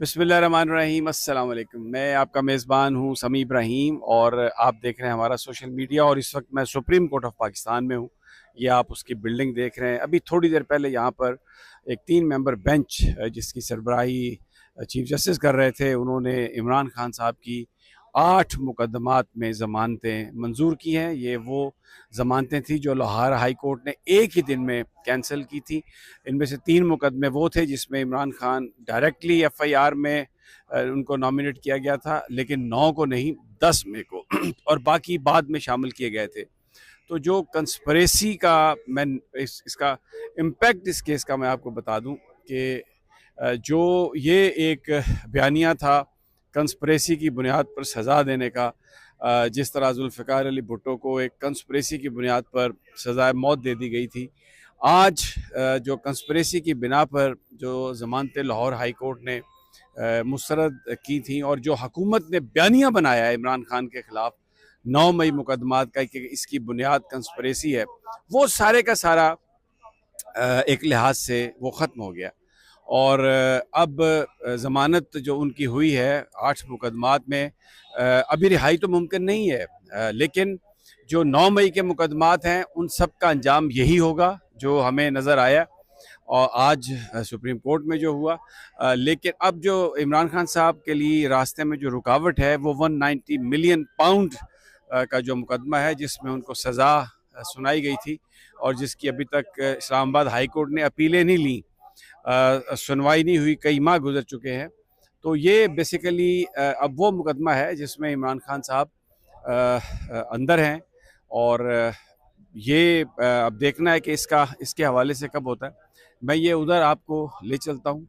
बिस्मिल्लाहिर्रहमानिर्रहीम अस्सलाम वालेकुम। मैं आपका मेज़बान हूँ समी इब्राहीम और आप देख रहे हैं हमारा सोशल मीडिया। और इस वक्त मैं सुप्रीम कोर्ट ऑफ पाकिस्तान में हूँ। ये आप उसकी बिल्डिंग देख रहे हैं। अभी थोड़ी देर पहले यहाँ पर एक 3 मेंबर बेंच जिसकी सरबराही चीफ जस्टिस कर रहे थे, उन्होंने इमरान खान साहब की 8 मुकदमात में ज़मानतें मंजूर की हैं। ये वो ज़मानतें थी जो लाहौर हाई कोर्ट ने एक ही दिन में कैंसिल की थी। इनमें से 3 मुकदमे वो थे जिसमें इमरान खान डायरेक्टली एफआईआर में उनको नॉमिनेट किया गया था, लेकिन 9 को नहीं 10 मई को और बाकी बाद में शामिल किए गए थे। तो जो कंस्पिरेसी का मैं इसका इम्पैक्ट इस केस का मैं आपको बता दूं कि जो ये एक बयानिया था कंस्पिरेसी की बुनियाद पर सज़ा देने का, जिस तरह जुल्फ़िकार अली भुट्टो को एक कंस्पिरेसी की बुनियाद पर सज़ाए मौत दे दी गई थी, आज जो कंस्पिरेसी की बिना पर जो ज़मानतें लाहौर हाई कोर्ट ने मुस्तरद की थी और जो हुकूमत ने बयानिया बनाया है इमरान खान के ख़िलाफ़ 9 मई मुकदमात का कि इसकी बुनियाद कंस्पिरेसी है, वो सारे का सारा एक लिहाज से वो ख़त्म हो गया। और अब ज़मानत जो उनकी हुई है 8 मुकदमात में, अभी रिहाई तो मुमकिन नहीं है, लेकिन जो 9 मई के मुकदमात हैं उन सब का अंजाम यही होगा जो हमें नज़र आया और आज सुप्रीम कोर्ट में जो हुआ। लेकिन अब जो इमरान खान साहब के लिए रास्ते में जो रुकावट है वो 190 मिलियन पाउंड का जो मुकदमा है जिसमें उनको सज़ा सुनाई गई थी और जिसकी अभी तक इस्लामाबाद हाई कोर्ट ने अपीलें नहीं ली, सुनवाई नहीं हुई, कई माह गुजर चुके हैं। तो ये बेसिकली अब वो मुकदमा है जिसमें इमरान खान साहब अंदर हैं और ये अब देखना है कि इसके हवाले से कब होता है। मैं ये उधर आपको ले चलता हूँ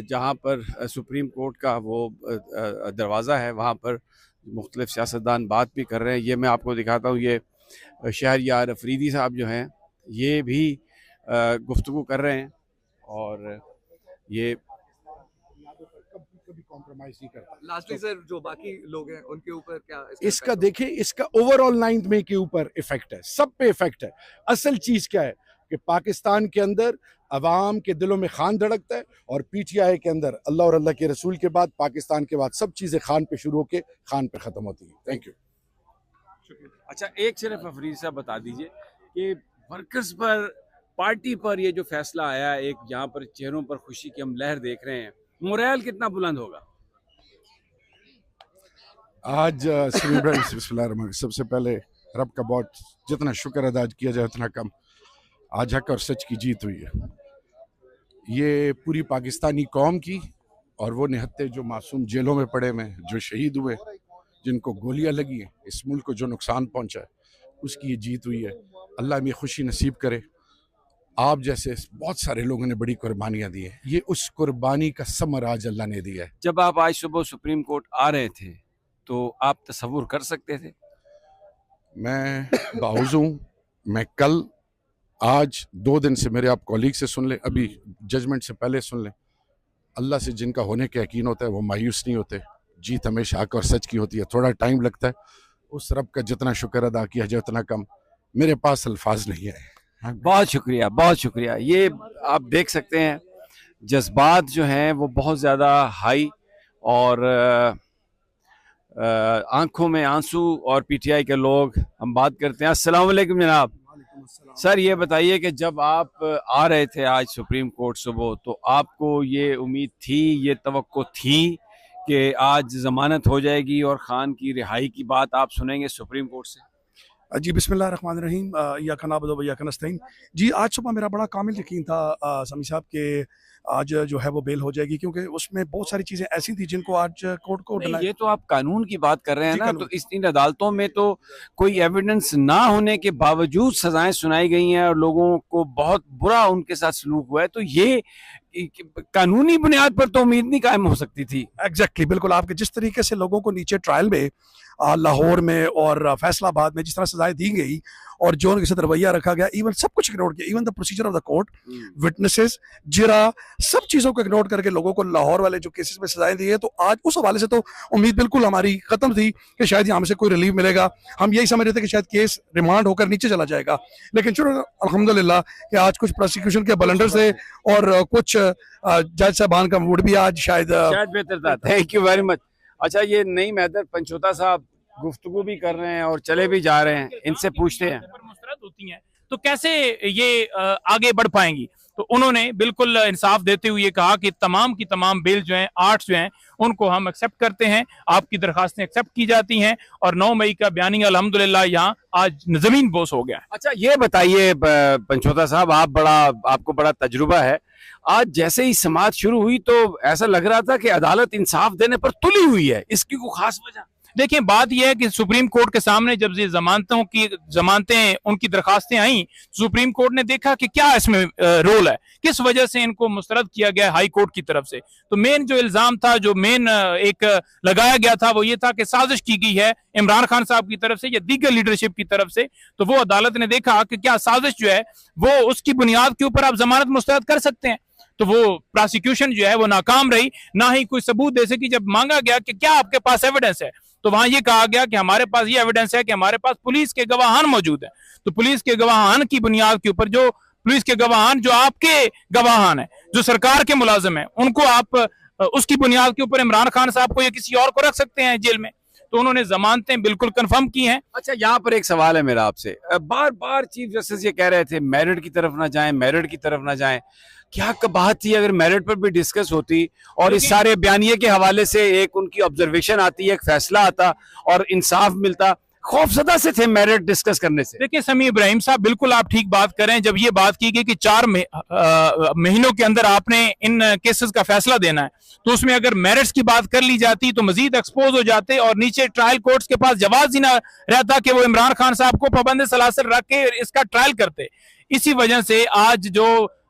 जहाँ पर सुप्रीम कोर्ट का वो दरवाज़ा है, वहाँ पर मुख्तलिफ सियासतदान बात भी कर रहे हैं। ये मैं आपको दिखाता हूँ। ये शहरयार अफरीदी साहब जो हैं ये भी गुफ्तगू कर रहे हैं और ये कभी कॉम्प्रोमाइज नहीं करता। लास्टली सर, जो बाकी लोग हैं उनके ऊपर क्या इसका देखिए, इसका ओवरऑल 9 मई के ऊपर इफेक्ट है, सब पे इफेक्ट है। असल चीज क्या है कि पाकिस्तान के अंदर अवाम के दिलों में खान धड़कता है और पीटीआई के अंदर अल्लाह और अल्लाह के रसूल के बाद, पाकिस्तान के बाद सब चीजें खान पे शुरू होके खान पे खत्म होती हैं। Thank you. अच्छा, एक सिर्फ अफरीदी साहब बता दीजिए कि वर्कर्स पर, पार्टी पर ये जो फैसला आया है, एक यहाँ पर चेहरों पर खुशी की हम लहर देख रहे हैं, मोरल कितना बुलंद होगा आज सबसे पहले रब का बहुत जितना शुक्र अदा किया जाए उतना कम। आज हक और सच की जीत हुई है। ये पूरी पाकिस्तानी कौम की और वो निहत्ते जो मासूम जेलों में पड़े हुए, जो शहीद हुए, जिनको गोलियां लगी हैं, इस मुल्क को जो नुकसान पहुंचा है, उसकी ये जीत हुई है। अल्लाह में खुशी नसीब करे। आप जैसे बहुत सारे लोगों ने बड़ी कुर्बानियां दी हैं, ये उस कुर्बानी का समर आज अल्लाह ने दिया है। जब आप आज सुबह सुप्रीम कोर्ट आ रहे थे तो आप तसव्वुर कर सकते थे? मैं बावजू हूँ। मैं कल आज 2 दिन से, मेरे आप कॉलीग से सुन लें, अभी जजमेंट से पहले सुन लें, अल्लाह से जिनका होने का यकीन होता है वो मायूस नहीं होते। जीत हमेशा हक और सच की होती है। थोड़ा टाइम लगता है, उस रब का जितना शुक्र अदा किया जाए उतना कम। मेरे पास अल्फाज नहीं है। बहुत शुक्रिया, बहुत शुक्रिया। ये आप देख सकते हैं जज्बात जो हैं वो बहुत ज़्यादा हाई और आंखों में आंसू और पीटीआई के लोग। हम बात करते हैं। अस्सलाम वालेकुम जनाब। सर ये बताइए कि जब आप आ रहे थे आज सुप्रीम कोर्ट सुबह, तो आपको ये उम्मीद थी, ये तवक्को थी कि आज ज़मानत हो जाएगी और ख़ान की रिहाई की बात आप सुनेंगे सुप्रीम कोर्ट से? जी बिस्मिल्लाहिर्रहमानिर्रहीम, इय्याका नअबुदु व इय्याका नस्तईन। जी आज सुबह मेरा बड़ा कामिल यकीन था समी साहब के आज जो है वो बेल हो जाएगी, क्योंकि उसमें बहुत सारी चीज़ें ऐसी थी जिनको आज कोर्ट को नहीं, ये तो आप कानून की बात कर रहे हैं जी, ना, कानून। तो इन अदालतों में तो कोई एविडेंस ना होने के बावजूद सजाएं सुनाई गई हैं और लोगों को बहुत बुरा उनके साथ सलूक हुआ है, तो ये कानूनी बुनियाद पर तो उम्मीद नहीं कायम हो सकती थी। एग्जैक्टली बिल्कुल आपके जिस तरीके से लोगों को नीचे ट्रायल में लाहौर में और फैसलाबाद में जिस तरह सजाएं दी गई और जो उनके साथ रवैया रखा गया, इवन सब कुछ इग्नोर किया, even the procedure of the court, witnesses, जिरा, सब चीज़ों को इग्नोर करके लोगों को लाहौर वाले जो केसेस में सजाएं दी है। तो आज उस हवाले से तो उम्मीद बिल्कुल हमारी खत्म थी कि शायद यहाँ से कोई रिलीफ मिलेगा। हम यही समझ रहे थे कि शायद केस रिमांड होकर नीचे चला जाएगा, लेकिन चलो अल्हम्दुलिल्लाह कि आज कुछ प्रोसिक्यूशन के ब्लंडर से और कुछ जज साहबान का मूड भी आज शायद बेहतर था। Thank you very much. अच्छा, ये नईम हैदर पंचोता साहब गुफ्तगू भी कर रहे हैं और चले भी जा रहे हैं, इनसे पूछते हैं मुस्तरद होती हैं तो कैसे ये आगे बढ़ पाएंगी। तो उन्होंने बिल्कुल इंसाफ देते हुए कहा कि तमाम की तमाम बिल जो हैं, आर्ट्स जो हैं, उनको हम एक्सेप्ट करते हैं, आपकी दरखास्तें एक्सेप्ट की जाती हैं और 9 मई का बयानिया अल्हम्दुलिल्लाह यहाँ आज जमीन बोस हो गया। अच्छा, ये बताइए पंचोता साहब, आपको बड़ा तजुर्बा है, आज जैसे ही समाअत शुरू हुई तो ऐसा लग रहा था कि अदालत इंसाफ देने पर तुली हुई है, इसकी कोई खास वजह? देखिए, बात यह है कि सुप्रीम कोर्ट के सामने जब ये जमानतें उनकी दरखास्तें आई, सुप्रीम कोर्ट ने देखा कि क्या इसमें रोल है, किस वजह से इनको मुस्तरद किया गया हाई कोर्ट की तरफ से। तो मेन जो इल्जाम था, जो मेन एक लगाया गया था, वो ये था कि साजिश की गई है इमरान खान साहब की तरफ से या दीगर लीडरशिप की तरफ से। तो वो अदालत ने देखा कि क्या साजिश जो है वो उसकी बुनियाद के ऊपर आप जमानत मुस्तरद कर सकते हैं। तो वो प्रोसिक्यूशन जो है वो नाकाम रही, ना ही कोई सबूत दे सकी। जब मांगा गया कि क्या आपके पास एविडेंस है, तो वहां ये कहा गया कि हमारे पास ये एविडेंस है कि हमारे पास पुलिस के गवाहान मौजूद है। तो पुलिस के गवाहान की बुनियाद के ऊपर, जो पुलिस के गवाहान जो आपके गवाहान है, जो सरकार के मुलाजिम है, उनको आप उसकी बुनियाद के ऊपर इमरान खान साहब को या किसी और को रख सकते हैं जेल में। तो उन्होंने जमानतें बिल्कुल कंफर्म की हैं। अच्छा, यहाँ पर एक सवाल है मेरा आपसे, बार बार चीफ जस्टिस ये कह रहे थे मेरिट की तरफ ना जाएं, मेरिट की तरफ ना जाएं। क्या बात थी, अगर मेरिट पर भी डिस्कस होती और इस सारे बयानिए के हवाले से एक उनकी ऑब्जर्वेशन आती, एक फैसला आता और इंसाफ मिलता, खौफजदा से थे मेरिट डिस्कस करने से। देखिए समी इब्राहिम साहब, बिल्कुल आप ठीक बात करें। जब ये बात की गई कि 4 महीनों के अंदर आपने इन केसेस का फैसला देना है, तो उसमें अगर मेरिट्स की बात कर ली जाती तो मजीद एक्सपोज हो जाते और नीचे ट्रायल कोर्ट्स के पास जवाब ही ना रहता कि वो इमरान खान साहब को पाबंद सलासल रख के इसका ट्रायल करते। इसी वजह से आज जो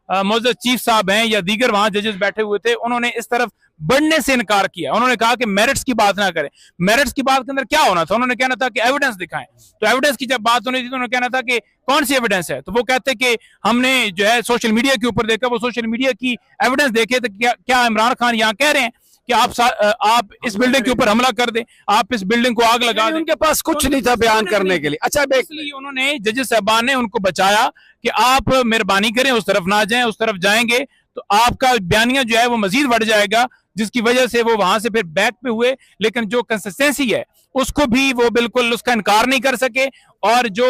मौजूद चीफ साहब हैं या दीगर वहां जजेस बैठे हुए थे, उन्होंने इस तरफ बढ़ने से इनकार किया। उन्होंने कहा कि मेरिट्स की बात ना करें। मेरिट्स की बात के अंदर क्या होना था, उन्होंने कहना था कि एविडेंस दिखाएं। तो एविडेंस की जब बात होनी थी तो उन्होंने कहना था कि कौन सी एविडेंस है। तो वो कहते कि हमने जो है सोशल मीडिया के ऊपर देखा, वो सोशल मीडिया की एविडेंस देखे तो क्या इमरान खान यहाँ कह रहे हैं कि आप इस बिल्डिंग के ऊपर हमला कर दें, आप इस बिल्डिंग को आग लगा दें। उनके पास कुछ नहीं था बयान करने के लिए। अच्छा, इसलिए उन्होंने जजेस साहबान ने उनको बचाया कि आप मेहरबानी करें, उस तरफ ना जाएं, उस तरफ जाएंगे तो आपका बयानिया जो है वो मजीद बढ़ जाएगा, जिसकी वजह से वो वहां से फिर बैक पे हुए। लेकिन जो कंसिस्टेंसी है उसको भी वो बिल्कुल उसका इनकार नहीं कर सके और जो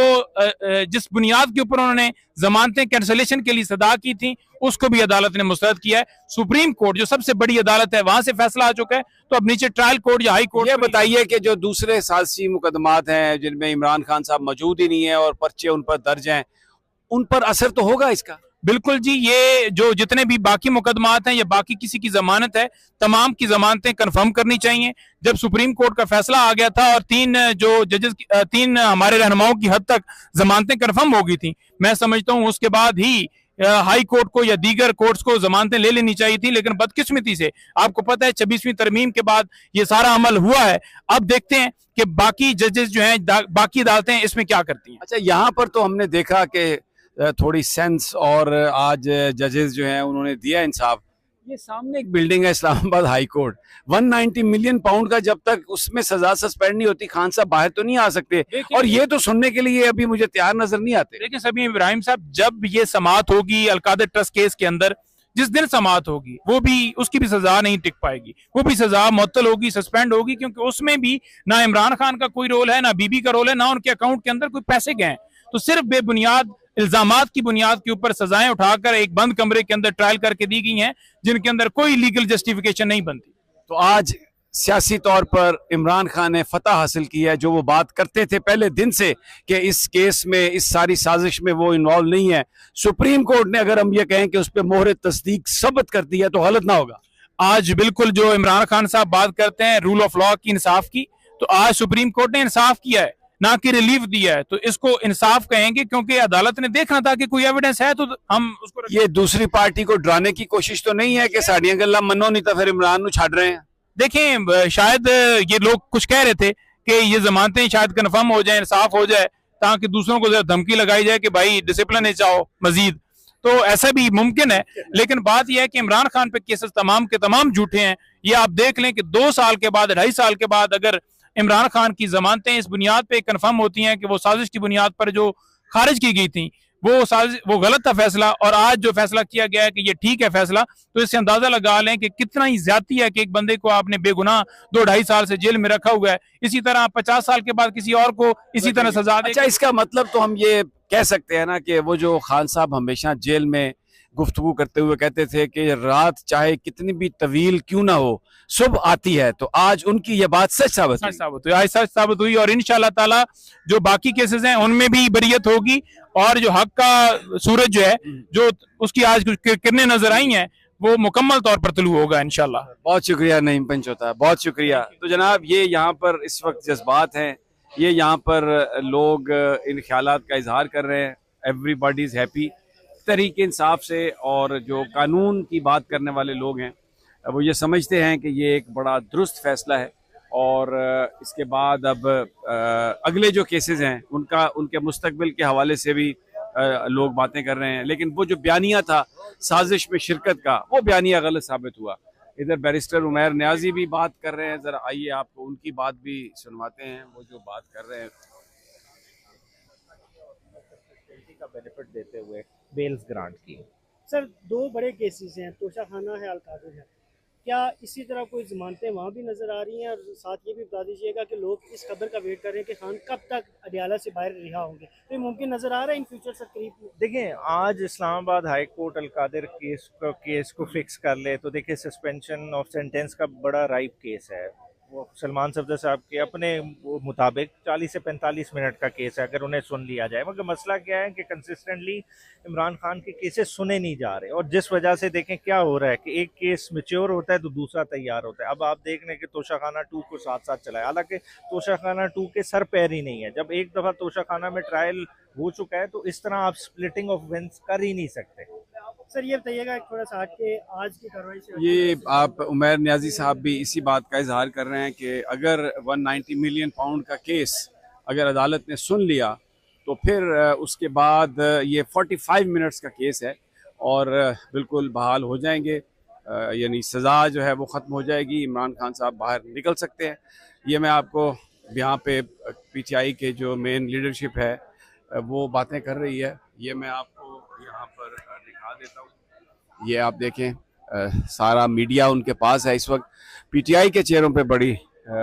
जिस बुनियाद के ऊपर उन्होंने जमानतें कैंसलेशन के लिए सदा की थी, उसको भी अदालत ने मुस्तरद किया है। सुप्रीम कोर्ट जो सबसे बड़ी अदालत है, वहां से फैसला आ चुका है। तो अब नीचे ट्रायल कोर्ट या हाई कोर्ट। ये बताइए कि जो दूसरे साजिशी मुकदमात हैं जिनमें इमरान खान साहब मौजूद ही नहीं है और पर्चे उन पर दर्ज हैं, उन पर असर तो होगा इसका? बिल्कुल जी, ये जो जितने भी बाकी मुकदमात हैं या बाकी किसी की जमानत है, तमाम की जमानतें कंफर्म करनी चाहिए। जब सुप्रीम कोर्ट का फैसला आ गया था और 3 हमारे रहनुमाओं की हद तक जमानतें कंफर्म हो गई थी, मैं समझता हूं उसके बाद ही हाई कोर्ट को या दीगर कोर्ट्स को जमानतें ले लेनी चाहिए थी। लेकिन बदकिस्मती से आपको पता है 26वीं तरमीम के बाद ये सारा अमल हुआ है। अब देखते हैं कि बाकी जजेस जो हैं, बाकी अदालतें इसमें क्या करती हैं। अच्छा, यहाँ पर तो हमने देखा कि थोड़ी सेंस और आज जजेस जो हैं उन्होंने दिया इंसाफ। ये सामने एक बिल्डिंग है Islamabad high court, 190 million pound का, जब तक उसमें सजा सस्पेंड नहीं होती खान साहब बाहर तो नहीं आ सकते। और ये तो सुनने के लिए अभी मुझे तैयार नजर नहीं आते। देखिए सभी इब्राहिम साहब, जब ये समाअत होगी अलकादर ट्रस्ट केस के अंदर, जिस दिन समाअत होगी वो भी उसकी भी सजा नहीं टिक पाएगी, वो भी सजा मुअत्तल होगी, सस्पेंड होगी, क्योंकि उसमें भी ना इमरान खान का कोई रोल है, ना बीबी का रोल है, ना उनके अकाउंट के अंदर कोई पैसे गए हैं। तो सिर्फ बेबुनियाद इल्जामात की बुनियाद के ऊपर सजाएं उठाकर एक बंद कमरे के अंदर ट्रायल करके दी गई हैं, जिनके अंदर कोई लीगल जस्टिफिकेशन नहीं बनती। तो आज सियासी तौर पर इमरान खान ने फतह हासिल की है। जो वो बात करते थे पहले दिन से कि इस केस में, इस सारी साजिश में वो इन्वॉल्व नहीं है, सुप्रीम कोर्ट ने अगर हम ये कहें कि उस पर मोहर तस्दीक सबत कर दी है तो गलत ना होगा। आज बिल्कुल जो इमरान खान साहब बात करते हैं रूल ऑफ लॉ की, इंसाफ की, तो आज सुप्रीम कोर्ट ने इंसाफ किया है, ना कि रिलीफ दिया है। तो इसको इंसाफ कहेंगे, क्योंकि अदालत ने देखना था कि कोई एविडेंस है तो हम उसको। ये दूसरी पार्टी को डराने की कोशिश तो नहीं है कि साड़ियां गल्ला मनो नहीं तो फिर इमरान नु छाड़ रहे हैं? देखें, शायद ये लोग कुछ कह रहे थे कि ये जमानतें शायद कन्फर्म हो जाए, साफ हो जाए, ताकि दूसरों को धमकी लगाई जाए कि भाई डिसिप्लिन चाहो मजीद, तो ऐसा भी मुमकिन है। लेकिन बात यह है कि इमरान खान पे केसेस तमाम के तमाम झूठे हैं। ये आप देख लें कि 2 साल के बाद, 2.5 साल के बाद अगर इमरान खान की जमानतें इस बुनियाद पे कंफर्म होती हैं कि वो साजिश की बुनियाद पर जो खारिज की गई थी वो गलत था फैसला, और आज जो फैसला किया गया है कि ये ठीक है फैसला, तो इससे अंदाजा लगा लें कि कितना ही ज्यादती है कि एक बंदे को आपने बेगुनाह 2-2.5 साल से जेल में रखा हुआ है, इसी तरह 50 साल के बाद किसी और को इसी तरह सजा दे। अच्छा, इसका मतलब तो हम ये कह सकते हैं ना कि वो जो खान साहब हमेशा जेल में गुफ्तगू करते हुए कहते थे कि रात चाहे कितनी भी तवील क्यों ना हो सुबह आती है, तो आज उनकी ये बात सच साबित हुई। आज सच साबित हुई, और इंशाल्लाह ताला जो बाकी केसेस हैं उनमें भी बरियत होगी, और जो हक का सूरज जो है, जो उसकी आज किरणें नजर आई हैं, वो मुकम्मल तौर पर तुलू होगा इंशाल्लाह। बहुत शुक्रिया नईम पंचोता, बहुत शुक्रिया। तो जनाब, ये यहाँ पर इस वक्त जज्बात हैं, ये यहाँ पर लोग इन ख्यालात का इजहार कर रहे हैं। एवरीबॉडी इज हैप्पी तरीके इंसाफ से, और जो कानून की बात करने वाले लोग हैं वो ये समझते हैं कि ये एक बड़ा दुरुस्त फैसला है, और इसके बाद अब अगले जो केसेस हैं उनके मुस्तकबिल के हवाले से भी लोग बातें कर रहे हैं। लेकिन वो जो बयानिया था साजिश में शिरकत का, वो बयानिया गलत साबित हुआ। इधर बैरिस्टर उमैर न्याजी भी बात कर रहे हैं, जरा आइए आपको उनकी बात भी सुनवाते हैं, वो जो बात कर रहे हैं। का बेनिफिट देते हुए बेल्स ग्रांट की। सर, 2 बड़े केसेस हैं, तोशा खाना है, अलकादिर है, क्या इसी तरह कोई जमानतें वहाँ भी नज़र आ रही हैं? और साथ ये भी बता दीजिएगा कि लोग इस खबर का वेट कर रहे हैं कि खान कब तक अडियाला से बाहर रिहा होंगे, तो ये मुमकिन नज़र आ रहा है इन फ्यूचर सर करीब? देखिए, आज Islamabad high court Al-Qadir case को फिक्स कर ले तो देखिए सस्पेंशन ऑफ सेंटेंस का बड़ा राइप केस है। वो सलमान सफदर साहब के अपने मुताबिक 40 से 45 मिनट का केस है अगर उन्हें सुन लिया जाए। मगर मसला क्या है कि कंसिस्टेंटली इमरान खान के केसेस सुने नहीं जा रहे, और जिस वजह से देखें क्या हो रहा है कि एक केस मैच्योर होता है तो दूसरा तैयार होता है। अब आप देख रहे हैं कि तोशाखाना 2 को साथ साथ चलाया, हालांकि तोशाखाना 2 के सर पैर ही नहीं है। जब एक दफ़ा तोशाखाना में ट्रायल हो चुका है तो इस तरह आप स्प्लिटिंग ऑफ विंस कर ही नहीं सकते। सर, ये बताइएगा थोड़ा सा कि आज की कार्रवाई से ये आप उमैर न्याजी साहब भी इसी बात का इजहार कर रहे हैं कि अगर 190 मिलियन पाउंड का केस अगर अदालत ने सुन लिया तो फिर उसके बाद ये 45 मिनट्स का केस है और बिल्कुल बहाल हो जाएंगे, यानी सज़ा जो है वो ख़त्म हो जाएगी, इमरान खान साहब बाहर निकल सकते हैं। ये मैं आपको यहाँ पे PTI के जो मेन लीडरशिप है वो बातें कर रही है, ये मैं आपको यहाँ पर दिखा देता हूँ। ये आप देखें, सारा मीडिया उनके पास है इस वक्त। PTI के चेहरों पे बड़ी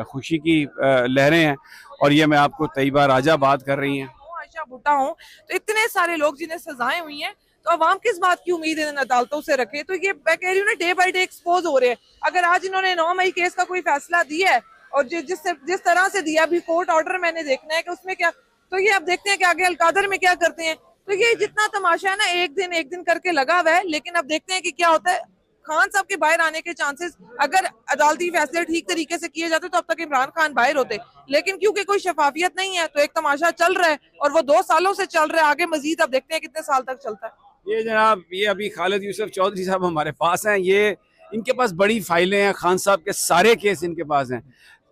खुशी की लहरें हैं, और ये मैं आपको तैयबा राजा बात कर रही हैं। आयशा भुट्टा हूँ, तो इतने सारे लोग जिन्हें सजाएं हुई हैं, तो अवाम किस बात की उम्मीद इन अदालतों से रखे? तो ये मैं कह रही हूँ ना, डे बाई डे एक्सपोज हो रहे हैं। अगर आज इन्होंने 9 मई केस का कोई फैसला दिया है, और जिस तरह से दिया, अभी कोर्ट ऑर्डर मैंने देखना है कि उसमें क्या, तो ये अब देखते हैं कि आगे अलकादर में क्या करते हैं। तो ये जितना तमाशा है ना, एक दिन करके लगा हुआ है, लेकिन अब देखते हैं कि क्या होता है। खान साहब के बाहर आने के चांसेस, अगर अदालती फैसले ठीक तरीके से किए जाते तो अब तक इमरान खान बाहर होते, लेकिन क्योंकि कोई शफाफियत नहीं है तो एक तमाशा चल रहा है, और वो 2 सालों से चल रहा है। आगे मजीद अब देखते हैं कितने साल तक चलता है। ये जनाब, ये अभी खालिद यूसुफ चौधरी साहब हमारे पास हैं, ये इनके पास बड़ी फाइलें हैं, खान साहब के सारे केस इनके पास हैं।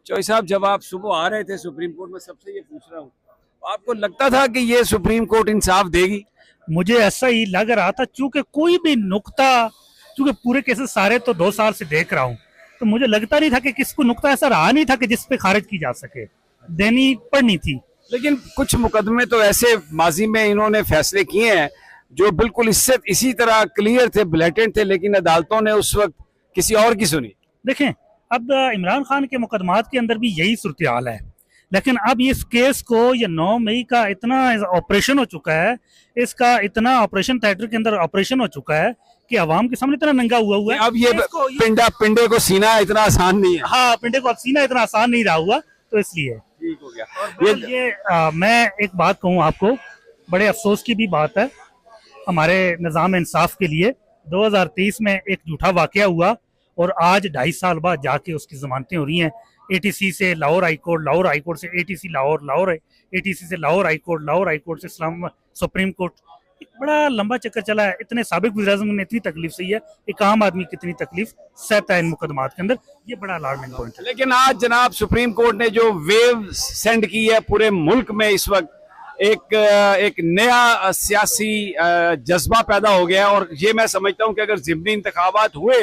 चौधरी साहब, जब आप सुबह आ रहे थे सुप्रीम कोर्ट में, सबसे ये पूछ रहा हूँ, आपको लगता था कि ये सुप्रीम कोर्ट इंसाफ देगी? मुझे ऐसा ही लग रहा था, चूंकि कोई भी नुक्ता, चूंकि पूरे केसेस सारे तो 2 साल से देख रहा हूँ, तो मुझे लगता नहीं था कि किसको नुक्ता ऐसा रहा नहीं था कि जिस पे खारिज की जा सके, देनी पड़नी थी। लेकिन कुछ मुकदमे तो ऐसे माजी में इन्होंने फैसले किए हैं जो बिल्कुल इसी तरह क्लियर थे, ब्लैटेंट थे, लेकिन अदालतों ने उस वक्त किसी और की सुनी। देखें, अब इमरान खान के मुकदमात के अंदर भी यही सूरत हाल है, लेकिन अब इस केस को, ये 9 मई का इतना ऑपरेशन हो चुका है, इसका इतना ऑपरेशन थिएटर के अंदर ऑपरेशन हो चुका है कि अवाम के सामने इतना नंगा हुआ है। अब ये पिंडे को सीना इतना आसान नहीं है। हाँ, पिंडे को अब सीना इतना आसान नहीं रहा हुआ, तो इसलिए ठीक हो गया। मैं एक बात कहूँ आपको, बड़े अफसोस की भी बात है हमारे निज़ाम इंसाफ के लिए। 2023 में एक झूठा वाकया हुआ, और आज 2.5 साल बाद जाके उसकी जमानतें हो रही हैं। ATC से Lahore high court, Lahore high court से ATC लाहौर, लाहौर ATC से Lahore high court, Lahore high court से सुप्रीम कोर्ट। एक बड़ा लंबा चक्कर चला है। इतने साबिक वज़ीर-ए-आज़म ने इतनी तकलीफ सही है, एक आम आदमी कितनी तकलीफ सहता है इन मुकदमात के अंदर, ये बड़ा अलार्मिंग पॉइंट है। लेकिन आज जनाब सुप्रीम कोर्ट ने जो वेव सेंड की है पूरे मुल्क में, इस वक्त एक नया सियासी जज्बा पैदा हो गया है। और ये मैं समझता हूँ कि अगर ज़िमनी इंतखाबात हुए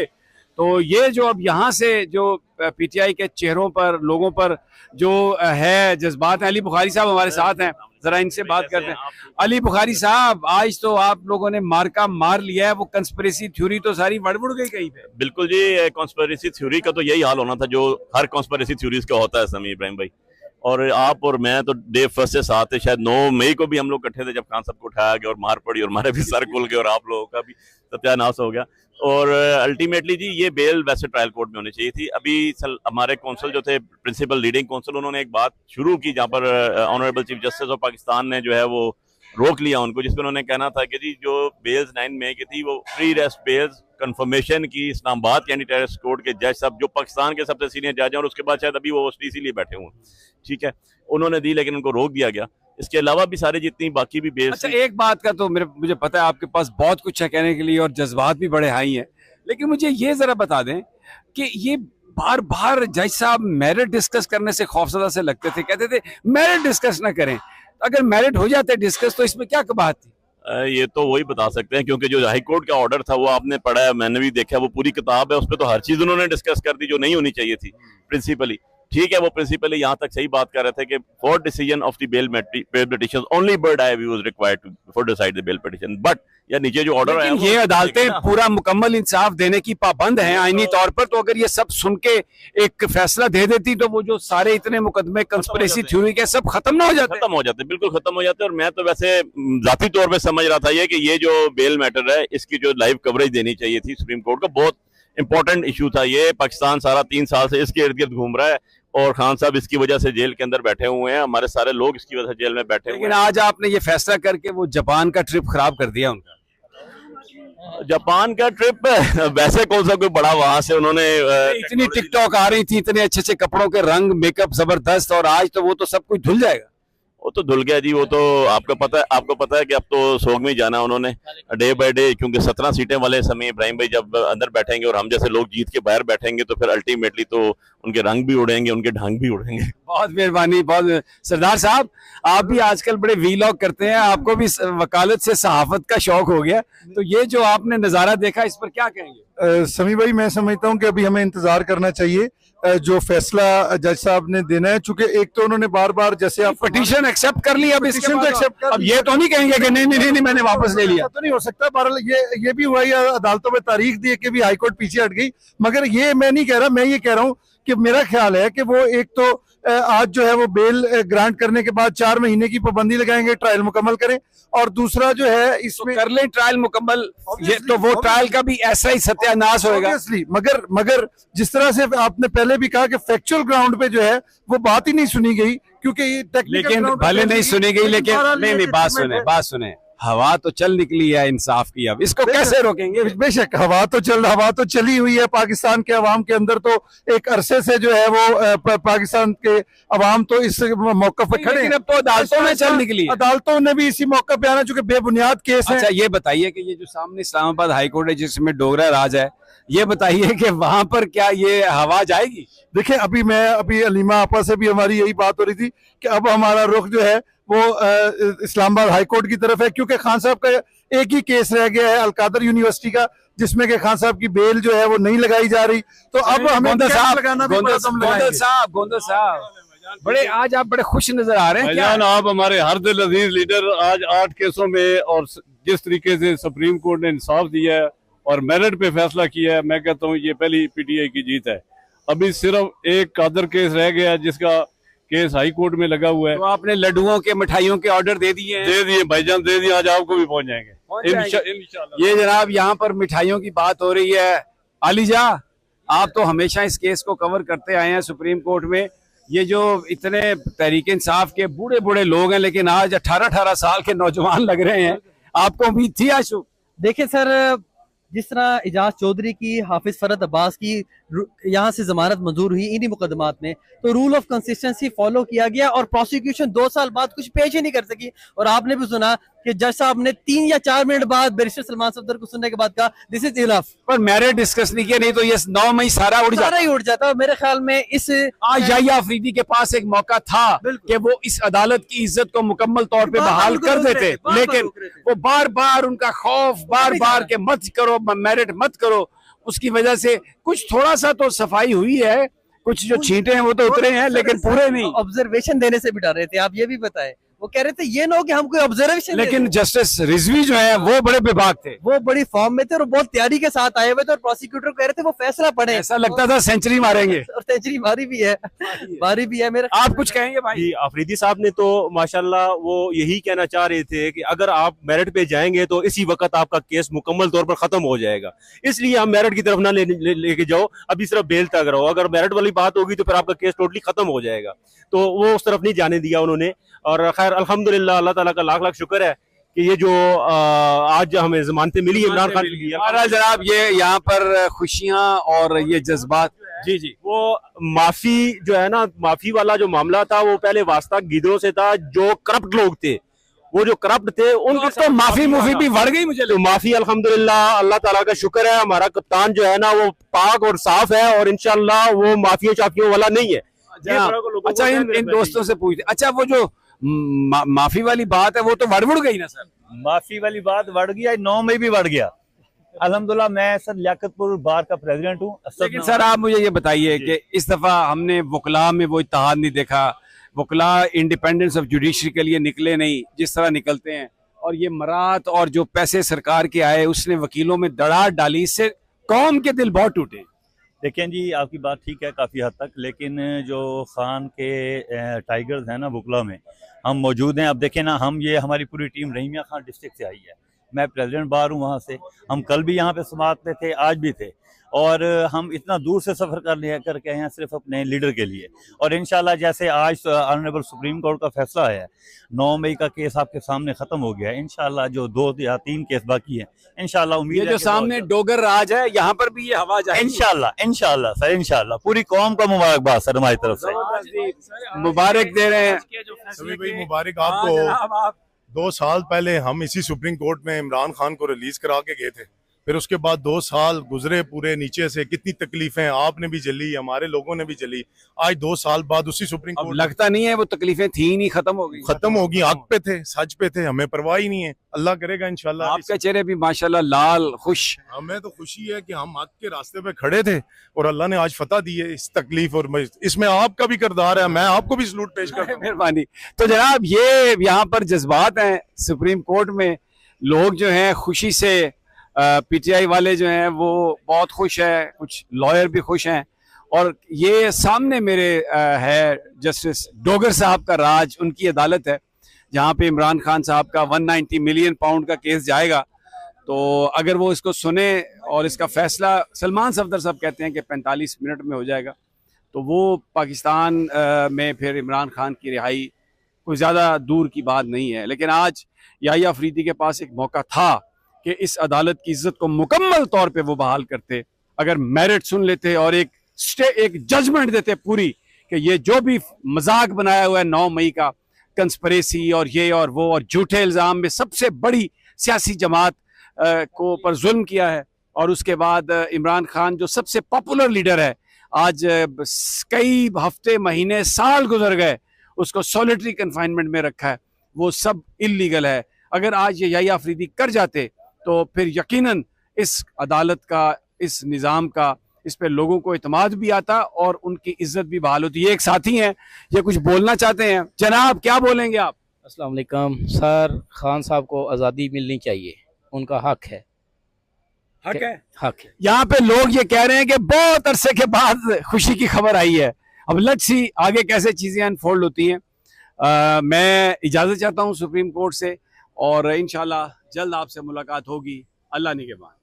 तो ये जो अब यहाँ से जो पीटीआई के चेहरों पर, लोगों पर जो है जज्बात हैं। अली बुखारी साहब हमारे साथ हैं, जरा इनसे बात करते हैं। अली बुखारी साहब, आज तो आप लोगों ने मार्का मार लिया है, वो कंस्पिरेसी थ्योरी तो सारी बढ़ गई कहीं पे। बिल्कुल जी, कंस्पिरेसी थ्योरी का तो यही हाल होना था जो हर कंस्पिरेसी थ्योरीज का होता है समी इब्राहिम भाई। और आप और मैं तो डे फर्स्ट से साथ थे, शायद 9 मई को भी हम लोग इकट्ठे थे जब खान साहब को उठाया गया और मार पड़ी और हमारे भी सर खुल गए और आप लोगों का भी सत्यानाश हो गया। और अल्टीमेटली जी ये बेल वैसे ट्रायल कोर्ट में होनी चाहिए थी। अभी हमारे कौंसल जो थे, प्रिंसिपल लीडिंग कौंसल, उन्होंने एक बात शुरू की जहाँ पर honourable chief justice of Pakistan ने जो है वो रोक लिया उनको, जिसमें उन्होंने कहना था कि जी जो बेल्स 9 मई की थी वो फ्री रेस्ट बेल्स कंफर्मेशन की इस्लामाबाद के एंटी टेररिस्ट कोर्ट के जज साहब जो पाकिस्तान के सबसे सीनियर जज हैं और उसके बाद शायद अभी वो ओसीसी लिए बैठे हुए, ठीक है, उन्होंने दी, लेकिन उनको रोक दिया गया। इसके अलावा भी सारे जितनी बाकी भी बेल्स। अच्छा, एक बात का तो मुझे पता है आपके पास बहुत कुछ है कहने के लिए और जज्बात भी बड़े हाई हैं, लेकिन मुझे ये जरा बता दें कि ये बार बार जज साहब मेरिट डिस्कस करने से खौफजदा से लगते थे, कहते थे मेरिट डिस्कस ना करें। अगर मेरिट हो जाते डिस्कस तो इसमें क्या बात थी? ये तो वही बता सकते हैं, क्योंकि जो हाई कोर्ट का ऑर्डर था वो आपने पढ़ा है, मैंने भी देखा, वो पूरी किताब है, उस पर तो हर चीज उन्होंने डिस्कस कर दी जो नहीं होनी चाहिए थी प्रिंसिपली। ठीक है, वो प्रिंसिपली यहाँ तक सही बात कर रहे थे कि for decision of the bail petition only bird eye view is required for decide the bail petition, but या नीचे जो ऑर्डर है ये अदालतें पूरा मुकम्मल इंसाफ देने की पाबंद हैं आईनी तौर पर। तो अगर ये सब सुन के एक फैसला दे देती तो वो जो सारे इतने मुकदमे कंस्पिरेसी थ्योरी के सब खत्म ना हो जाते? खत्म हो जाते, बिल्कुल खत्म हो जाते। और मैं तो वैसे जाती तौर पे समझ रहा था ये कि ये जो बेल मैटर है इसकी जो लाइव कवरेज देनी चाहिए थी सुप्रीम कोर्ट का, बहुत इंपॉर्टेंट इशू था ये। पाकिस्तान सारा 3 साल से इसके इर्द गिर्द घूम रहा है और खान साहब इसकी वजह से जेल के अंदर बैठे हुए हैं, हमारे सारे लोग इसकी वजह से जेल में बैठे हुए हैं। लेकिन आज आपने ये फैसला करके वो जापान का ट्रिप खराब कर दिया उनका। जापान का ट्रिप वैसे कौन सा कोई बड़ा, वहां से उन्होंने इतनी टिकटॉक आ रही थी, इतने अच्छे अच्छे कपड़ों के रंग, मेकअप जबरदस्त, और आज तो वो तो सब कुछ धुल जाएगा। वो तो धुल गया जी, वो तो आपको पता है कि अब तो सोग में जाना उन्होंने डे बाय डे, क्योंकि 17 सीटें वाले समय इब्राहिम भाई जब अंदर बैठेंगे और हम जैसे लोग जीत के बाहर बैठेंगे तो फिर अल्टीमेटली तो उनके रंग भी उड़ेंगे, उनके ढंग भी उड़ेंगे। बहुत मेहरबानी, बहुत। सरदार साहब, आप भी आजकल बड़े वीलॉग करते हैं, आपको भी वकालत से सहाफत का शौक हो गया, तो ये जो आपने नजारा देखा इस पर क्या कहेंगे? समी भाई, मैं समझता हूँ कि अभी हमें इंतजार करना चाहिए जो फैसला जज साहब ने देना है, चूंकि एक तो उन्होंने बार बार जैसे आप पिटीशन एक्सेप्ट कर ली, अब इसके बाद एक्सेप्ट कर, अब ये तो नहीं कहेंगे कि नहीं मैंने वापस ले लिया, तो नहीं हो सकता। बहरहाल ये भी हुआ, या अदालतों में तारीख दी कि भी हाईकोर्ट पीछे हट गई, मगर ये मैं नहीं कह रहा, मैं ये कह रहा हूँ कि मेरा ख्याल है कि वो एक तो आज जो है वो बेल ग्रांट करने के बाद 4 महीने की पाबंदी लगाएंगे, ट्रायल मुकम्मल करें, और दूसरा जो है इसमें कर लें ट्रायल मुकम्मल, ये तो वो ट्रायल का भी ऐसा ही सत्यानाश होगा। मगर जिस तरह से आपने पहले भी कहा कि फैक्चुअल ग्राउंड पे जो है वो बात ही नहीं सुनी गई, क्योंकि लेकिन भले नहीं सुनी गई, लेकिन नहीं बात सुने, हवा तो चल निकली है इंसाफ की, अब इसको कैसे रोकेंगे? बेशक हवा तो चली हुई है पाकिस्तान के अवाम के अंदर, तो एक अरसे से जो है वो पाकिस्तान के अवाम तो इस मौके पे खड़े हैं। अब तो अदालतों में चल निकली, अदालतों ने भी इसी मौके पे आना, चूंकि बेबुनियाद केस है। अच्छा, ये बताइए कि ये जो सामने इस्लामाबाद हाई कोर्ट है जिसमें डोगरा राज है, ये बताइए कि वहां पर क्या ये हवा जाएगी? देखिए, अभी अलीमा आपा से भी हमारी यही बात हो रही थी कि अब हमारा रुख जो है वो इस्लामाबाद हाई कोर्ट की तरफ है, क्योंकि खान साहब का एक ही केस रह गया है अलकादर यूनिवर्सिटी का, जिसमें कि खान साहब की बेल जो है वो नहीं लगाई जा रही। तो अब हमें गोंदल साहब बड़े आज आप बड़े खुश नजर आ रहे हैं क्या? आप हमारे हर दिल अजीज लीडर, आज 8 केसों में और जिस तरीके से सुप्रीम कोर्ट ने इंसाफ दिया है और मेरिट पे फैसला किया है, मैं कहता हूँ ये पहली पीटीआई की जीत है। अभी सिर्फ एक कादर केस रह गया जिसका केस हाई कोर्ट में लगा हुआ है। तो आपने लड्डुओं के, मिठाइयों के ऑर्डर दे दिए हैं? दे दिए भाईजान, दे दिए, आज आपको भी पहुंच जाएंगे इंशाल्लाह। ये जनाब यहाँ पर मिठाइयों की बात हो रही है। आलिजा, आप तो हमेशा इस केस को कवर करते आए हैं सुप्रीम कोर्ट में, ये जो इतने तहरीक इंसाफ के बूढ़े बूढ़े लोग हैं लेकिन आज 18-18 साल के नौजवान लग रहे हैं, आपको उम्मीद थी आशु? देखिए सर, जिस तरह इजाज चौधरी की, हाफिज फरद अब्बास की यहाँ से जमानत मंजूर हुई इन्हीं मुकदमात में, तो रूल ऑफ कंसिस्टेंसी फॉलो किया गया और प्रोसिक्यूशन 2 साल बाद कुछ पेश ही नहीं कर सकी। और आपने भी सुना कि जज साहब ने 3 या 4 मिनट बाद बैरिस्टर सलमान सफदर को सुनने के बाद कहा दिस इज इनफ, पर मेरिट डिस्कस नहीं किया, नहीं तो ये 9 मई सारा उड़ सारा ही उड़ जाता। मेरे ख्याल में इस आज याहिया अफरीदी के पास एक मौका था कि वो इस अदालत की इज्जत को मुकम्मल तौर पे बहाल कर देते, लेकिन वो बार बार उनका खौफ, बार बार के मत करो, मेरिट मत करो, उसकी वजह से कुछ थोड़ा सा तो सफाई हुई है, कुछ जो छींटे हैं वो तो उतरे हैं, लेकिन पूरे नहीं। ऑब्जर्वेशन देने से भी डर रहे थे, आप ये भी बताएं। वो कह रहे थे ये ना हो कि हम कोई ऑब्जर्वेशन, लेकिन जस्टिस रिजवी जो है वो बड़े बेबाक थे, वो बड़ी फॉर्म में थे और बहुत तैयारी के साथ आए हुए थे, और प्रोसिक्यूटर कह रहे थे वो फैसला पढ़े, ऐसा लगता था सेंचुरी मारेंगे, और सेंचुरी मारी भी है, मारी भी है। मेरा आप कुछ कहेंगे भाई? अफरीदी साहब ने तो माशाल्लाह वो यही कहना चाह रहे थे कि अगर आप मेरिट पे जाएंगे तो इसी वक्त आपका केस मुकम्मल तौर पर खत्म हो जाएगा, इसलिए हम मेरिट की तरफ ना लेके जाओ, अभी सिर्फ बेल तक रहो, अगर मेरिट वाली बात होगी तो फिर आपका केस टोटली खत्म हो जाएगा, तो वो उस तरफ नहीं जाने दिया उन्होंने। और खैर अल्हम्दुलिल्लाह अल्लाह ताला का लाख लाख शुक्र है कि ये जो आज हमें जमानतें मिली इमरान खान की। महाराज जनाब, ये यहाँ पर खुशियाँ और ये जज्बात, जी जी, वो माफी जो है ना, माफी वाला जो मामला था वो पहले वास्ता गिदरों से था, जो करप्ट लोग थे, वो जो करप्ट थे उनके तो माफी भी बढ़ गई मुझे, तो माफी अल्हम्दुलिल्लाह अल्लाह ताला का शुक्र है, हमारा कप्तान जो है ना वो पाक और साफ है और इंशाल्लाह वो माफिया चाफियों वाला नहीं है। अच्छा, इन दोस्तों से पूछते, अच्छा वो जो माफी वाली बात है वो तो बढ़ गई ना सर? माफी वाली बात बढ़ गया, 9 मई भी बढ़ गया। अल्हम्दुलिल्लाह मैं सर लियाकतपुर बार का प्रेसिडेंट हूँ। लेकिन सर आप मुझे ये बताइए कि इस दफा हमने वकला में वो इत्तेहाद नहीं देखा, वकला इंडिपेंडेंस ऑफ जुडिशरी के लिए निकले नहीं जिस तरह निकलते हैं, और ये मरात और जो पैसे सरकार के आए उसने वकीलों में दरार डाली, इससे कौम के दिल बहुत टूटे। देखें जी, आपकी बात ठीक है काफ़ी हद तक, लेकिन जो खान के टाइगर्स हैं ना वकला में हम मौजूद हैं। अब देखें ना, हम ये हमारी पूरी टीम रहीमिया खान डिस्ट्रिक्ट से आई है, मैं प्रेसिडेंट बार हूँ वहाँ से, हम कल भी यहाँ पे समात पे थे, आज भी थे, और हम इतना दूर से सफ़र करके आए हैं सिर्फ अपने लीडर के लिए। और इंशाल्लाह जैसे आज ऑनरेबल सुप्रीम कोर्ट का फैसला है, 9 मई का केस आपके सामने ख़त्म हो गया है, इंशाल्लाह जो 2 या 3 केस बाकी हैं इंशाल्लाह उम्मीद है जो सामने डोगर राज है यहाँ पर भी ये हवा जाएगी इंशाल्लाह सर, इंशाल्लाह पूरी कौम का मुबारकबाद सर हमारी तरफ से, मुबारक दे रहे हैं सभी भाई, मुबारक आपको। 2 साल पहले हम इसी सुप्रीम कोर्ट में इमरान खान को रिलीज करा के गए थे, फिर उसके बाद 2 साल गुजरे पूरे नीचे से, कितनी तकलीफें आपने भी झेली, हमारे लोगों ने भी झेली। आज 2 साल बाद उसी सुप्रीम कोर्ट, लगता नहीं है वो तकलीफें थी नहीं, खत्म हो गई, हक पे थे, सच पे थे, हमें परवाह ही नहीं है, अल्लाह करेगा इंशाल्लाह। आपके चेहरे भी माशाल्लाह लाल खुश। हमें तो खुशी है कि हम हक के रास्ते पे खड़े थे और अल्लाह ने आज फतह दी है इस तकलीफ, और इसमें आपका भी किरदार है, मैं आपको भी सलूट पेश करता हूं। मेहरबानी। तो जनाब ये यहाँ पर जज्बात हैं सुप्रीम कोर्ट में, लोग जो हैं खुशी से, पीटीआई वाले जो हैं वो बहुत खुश है, कुछ लॉयर भी खुश हैं, और ये सामने मेरे है जस्टिस डोगर साहब का राज, उनकी अदालत है जहाँ पे इमरान खान साहब का 190 मिलियन पाउंड का केस जाएगा। तो अगर वो इसको सुने और इसका फैसला, सलमान सफदर साहब कहते हैं कि 45 मिनट में हो जाएगा, तो वो पाकिस्तान में फिर इमरान खान की रिहाई कोई ज़्यादा दूर की बात नहीं है। लेकिन आज याहिया अफरीदी के पास एक मौका था कि इस अदालत की इज्जत को मुकम्मल तौर पे वो बहाल करते, अगर मेरिट सुन लेते और एक जजमेंट देते पूरी कि ये जो भी मजाक बनाया हुआ है 9 मई का, कंस्पिरेसी और ये और वो और झूठे इल्ज़ाम में सबसे बड़ी सियासी जमात को पर जुल्म किया है, और उसके बाद इमरान खान जो सबसे पॉपुलर लीडर है, आज कई हफ्ते महीने साल गुजर गए, उसको सॉलिटरी कन्फाइनमेंट में रखा है, वो सब इल्लीगल है। अगर आज ये याहिया अफरीदी कर जाते तो फिर यकीनन इस अदालत का, इस निज़ाम का, इस पे लोगों को इत्मीनान भी आता और उनकी इज्जत भी बहाल होती। ये एक साथी हैं, ये कुछ बोलना चाहते हैं, जनाब क्या बोलेंगे आप? अस्सलाम वालेकुम सर, खान साहब को आज़ादी मिलनी चाहिए, उनका हक है। हक है, हक है। यहाँ पे लोग ये कह रहे हैं कि बहुत अरसे के बाद खुशी की खबर आई है, अब लेट्स सी आगे कैसे चीज़ें अनफोल्ड होती हैं। मैं इजाज़त चाहता हूँ सुप्रीम कोर्ट से, और इंशाल्लाह जल्द आपसे मुलाकात होगी, अल्लाह निगहबान।